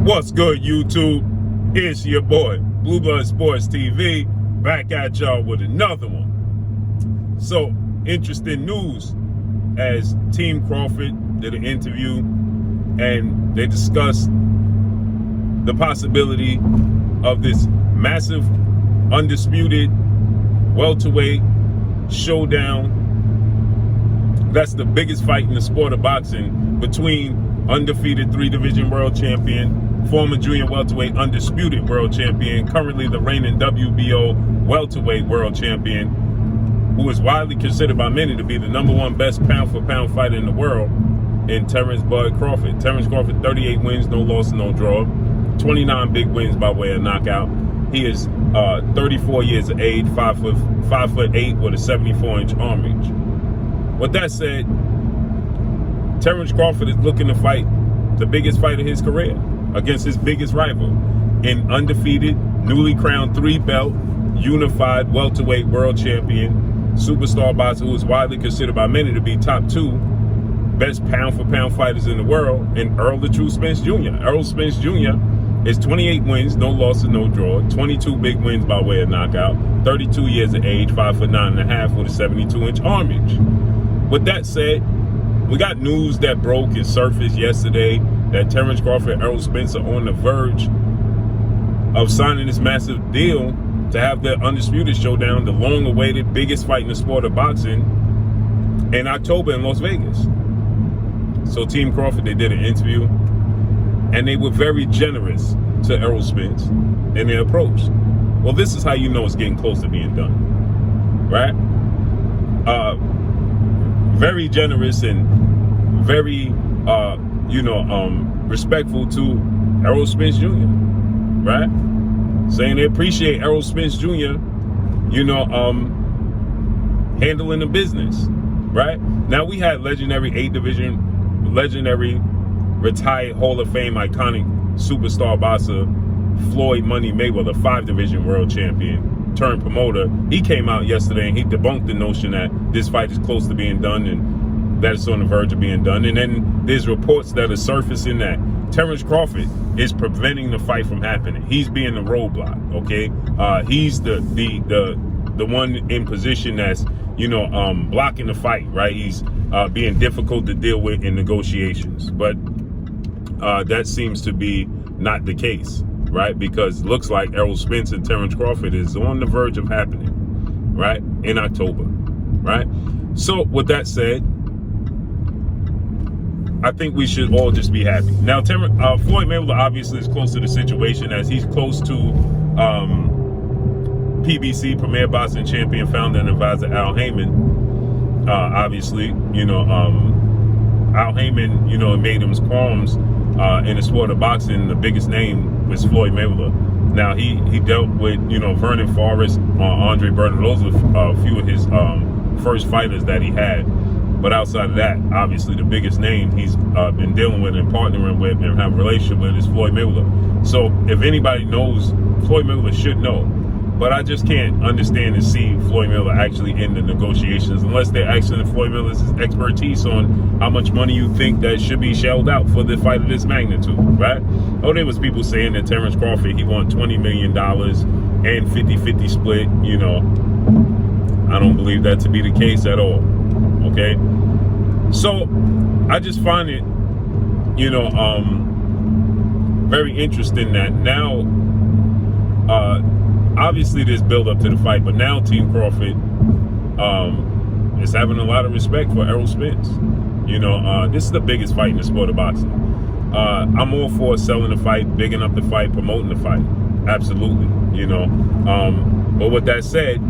What's good, YouTube? It's your boy, Blue Blood Sports TV, back at y'all with another one. So, interesting news as Team Crawford did an interview and they discussed the possibility of this massive, undisputed welterweight showdown. That's the biggest fight in the sport of boxing between undefeated 3-division world champion, former junior welterweight undisputed world champion, currently the reigning WBO welterweight world champion, who is widely considered by many to be the #1 best pound-for-pound fighter in the world, in Terence "Bud" Crawford. Terence Crawford, 38 wins, no loss, no draw, 29 big wins by way of knockout. He is 34 years of age, 5'8" with a 74-inch arm reach. With that said, Terence Crawford is looking to fight the biggest fight of his career against his biggest rival, in undefeated, newly crowned 3-belt, unified welterweight world champion, superstar boxer who is widely considered by many to be top 2 best pound-for-pound fighters in the world, and Errol the True Spence Jr. Errol Spence Jr. is 28 wins, no losses, no draw, 22 big wins by way of knockout, 32 years of age, 5'9.5" with a 72-inch arm reach. With that said, we got news that broke and surfaced yesterday that Terence Crawford and Errol Spence are on the verge of signing this massive deal to have the Undisputed Showdown, the long-awaited biggest fight in the sport of boxing, in October in Las Vegas. So Team Crawford, they did an interview, and they were very generous to Errol Spence in their approach. Well, this is how you know it's getting close to being done, right? Very generous and very, respectful to Errol Spence Jr., right? Saying they appreciate Errol Spence Jr., handling the business, right? Now, we had legendary 8-division, legendary retired Hall of Fame iconic superstar boxer Floyd Money Mayweather, 5-division world champion turned promoter. He came out yesterday and he debunked the notion that this fight is close to being done and that it's on the verge of being done. And then there's reports that are surfacing that Terence Crawford is preventing the fight from happening. He's being the roadblock, okay? He's the one in position that's, blocking the fight, right? He's being difficult to deal with in negotiations. But that seems to be not the case, right? Because it looks like Errol Spence and Terence Crawford is on the verge of happening, right? In October, right? So with that said, I think we should all just be happy. Now, Floyd Mayweather obviously is close to the situation as he's close to PBC, Premier Boxing Champion, founder and advisor Al Heyman. Obviously, Al Heyman, made him qualms in the sport of boxing. The biggest name was Floyd Mayweather. Now, he dealt with, Vernon Forrest, Andre Berto. Those were a few of his first fighters that he had. But outside of that, obviously the biggest name he's been dealing with and partnering with and have a relationship with is Floyd Mayweather. So if anybody knows, Floyd Mayweather should know. But I just can't understand and see Floyd Mayweather actually in the negotiations unless they're asking Floyd Mayweather's expertise on how much money you think that should be shelled out for the fight of this magnitude, right? Oh, there was people saying that Terence Crawford, he won $20 million and 50-50 split. I don't believe that to be the case at all. Okay, so I just find it, very interesting that now, obviously there's build up to the fight, but now Team Crawford is having a lot of respect for Errol Spence. This is the biggest fight in the sport of boxing. I'm all for selling the fight, bigging up the fight, promoting the fight. Absolutely, but with that said,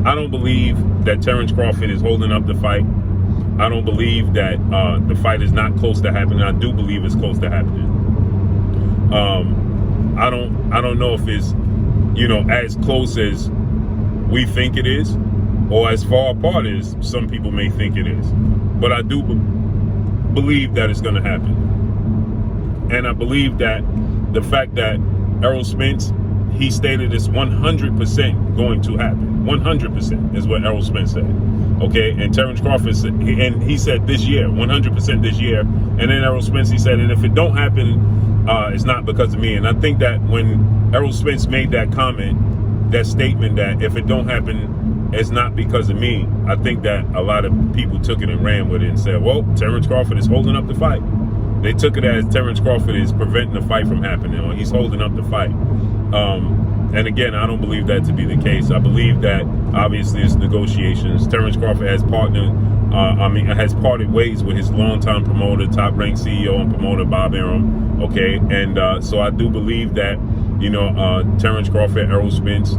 I don't believe that Terence Crawford is holding up the fight. I don't believe that the fight is not close to happening. I do believe it's close to happening. I don't know if it's, as close as we think it is or as far apart as some people may think it is. But I do believe that it's going to happen. And I believe that the fact that Errol Spence, he stated it's 100% going to happen. 100% is what Errol Spence said. Okay, and Terence Crawford said, and he said this year, 100% this year. And then Errol Spence, he said, and if it don't happen, it's not because of me. And I think that when Errol Spence made that comment, that statement that if it don't happen, it's not because of me, I think that a lot of people took it and ran with it and said, well, Terence Crawford is holding up the fight. They took it as Terence Crawford is preventing the fight from happening, or he's holding up the fight. And again, I don't believe that to be the case. I believe that obviously it's negotiations. Terence Crawford has has parted ways with his longtime promoter, Top Rank CEO and promoter Bob Arum. Okay, and so I do believe that Terence Crawford, Errol Spence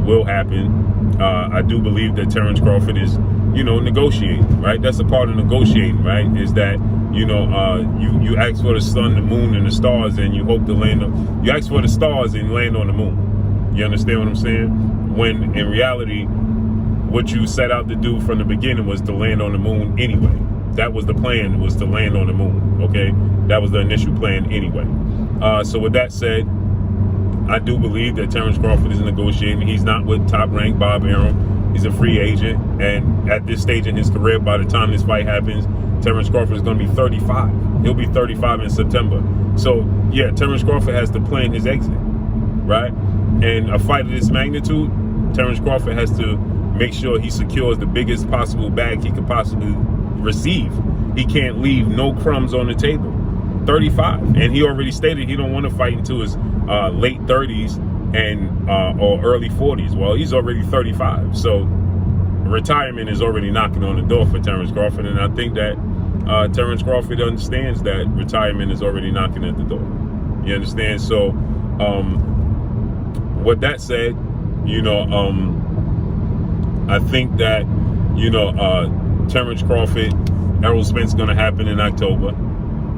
will happen. I do believe that Terence Crawford is negotiating, right? That's a part of negotiating, right? Is that you ask for the sun, the moon, and the stars, and you hope to land on. You ask for the stars and land on the moon. You understand what I'm saying? When in reality, what you set out to do from the beginning was to land on the moon anyway. That was the plan, was to land on the moon. Okay, that was the initial plan anyway. So with that said, I do believe that Terence Crawford is negotiating. He's not with Top Rank Bob Arum. He's a free agent, and at this stage in his career, by the time this fight happens, Terence Crawford is going to be 35. He'll be 35 in September. So yeah, Terence Crawford has to plan his exit, right? And a fight of this magnitude, Terence Crawford has to make sure he secures the biggest possible bag he could possibly receive. He can't leave no crumbs on the table. 35, and he already stated he don't want to fight until his late 30s and or early 40s. Well, he's already 35, so retirement is already knocking on the door for Terence Crawford, and I think that Terence Crawford understands that retirement is already knocking at the door. You understand? So with that said, I think that Terence Crawford, Errol Spence is going to happen in October.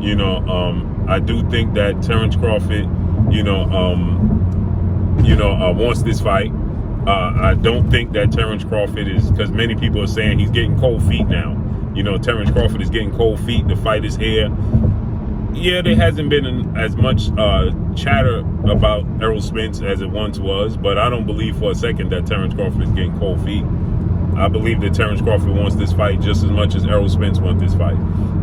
I do think that Terence Crawford, wants this fight. I don't think that Terence Crawford is, because many people are saying he's getting cold feet now. Terence Crawford is getting cold feet. The fight is here. Yeah, there hasn't been as much chatter about Errol Spence as it once was, but I don't believe for a second that Terence Crawford is getting cold feet. I believe that Terence Crawford wants this fight just as much as Errol Spence wants this fight.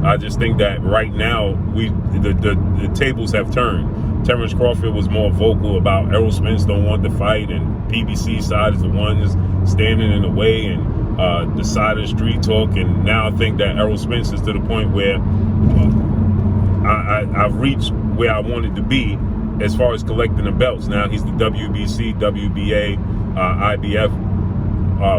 I just think that right now the tables have turned. Terence Crawford was more vocal about Errol Spence don't want the fight, and PBC side is the one that's standing in the way, and the side of the street talk. And now I think that Errol Spence is to the point where I've reached where I wanted to be as far as collecting the belts. Now he's the WBC, WBA, IBF,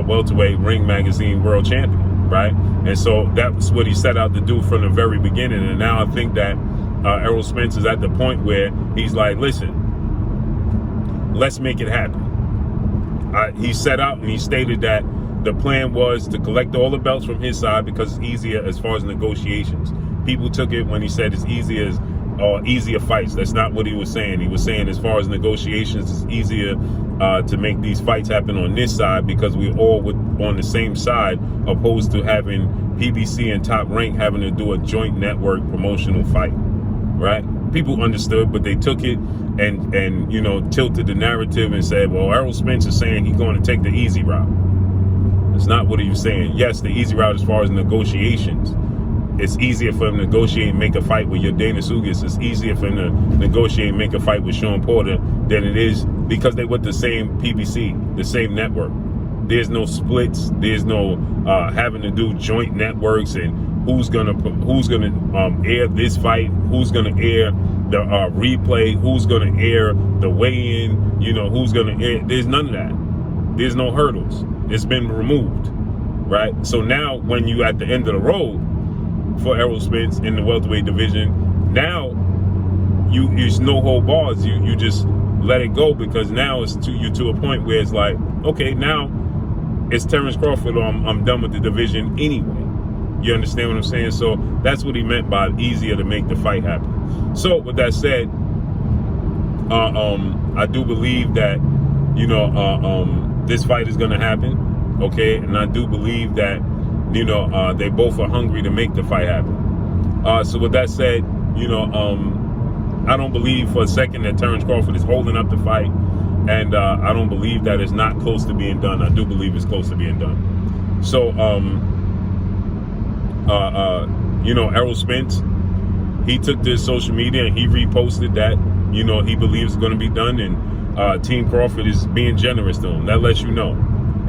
welterweight ring magazine world champion, right? And so that's what he set out to do from the very beginning. And now I think that Errol Spence is at the point where he's like, listen, let's make it happen. He set out and he stated that the plan was to collect all the belts from his side because it's easier as far as negotiations. People took it when he said it's easier fights. That's not what he was saying. He was saying as far as negotiations, it's easier to make these fights happen on this side because we're all on the same side, opposed to having PBC and Top Rank having to do a joint network promotional fight, right? People understood, but they took it and tilted the narrative and said, well, Errol Spence is saying he's going to take the easy route. It's not what he was saying. Yes, the easy route as far as negotiations. It's easier for him to negotiate and make a fight with your Dana Sugas. It's easier for him to negotiate and make a fight with Sean Porter than it is because they with the same PBC, the same network. There's no splits. There's no having to do joint networks and who's gonna air this fight, who's gonna air the replay, who's gonna air the weigh-in, who's gonna air. There's none of that. There's no hurdles. It's been removed, right? So now when you at the end of the road for Errol Spence in the welterweight division, now it's no hold bars. You just let it go because now it's to a point where it's like, okay, now it's Terence Crawford or I'm done with the division anyway. You understand what I'm saying? So that's what he meant by easier to make the fight happen. So with that said, I do believe that this fight is going to happen, okay? And I do believe that they both are hungry to make the fight happen. So with that said, I don't believe for a second that Terence Crawford is holding up the fight. And I don't believe that it's not close to being done. I do believe it's close to being done. So, you know, Errol Spence, he took to his social media and he reposted that, you know, he believes it's going to be done. And Team Crawford is being generous to him. That lets you know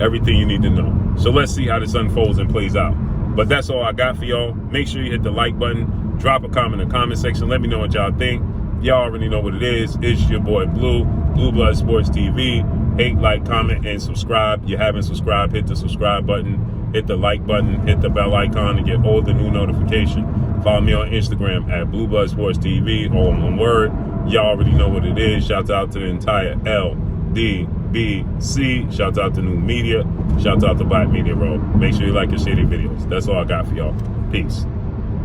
everything you need to know. So let's see how this unfolds and plays out. But that's all I got for y'all. Make sure you hit the like button. Drop a comment in the comment section. Let me know what y'all think. Y'all already know what it is. It's your boy Blue, Blue Blood Sports TV. Hate, like, comment, and subscribe. If you haven't subscribed, hit the subscribe button. Hit the like button. Hit the bell icon to get all the new notifications. Follow me on Instagram at Blue Blood Sports TV. All in one word. Y'all already know what it is. Shouts out to the entire LDBC. Shouts out to New Media. Shouts out to Black Media, bro. Make sure you like and share these videos. That's all I got for y'all. Peace.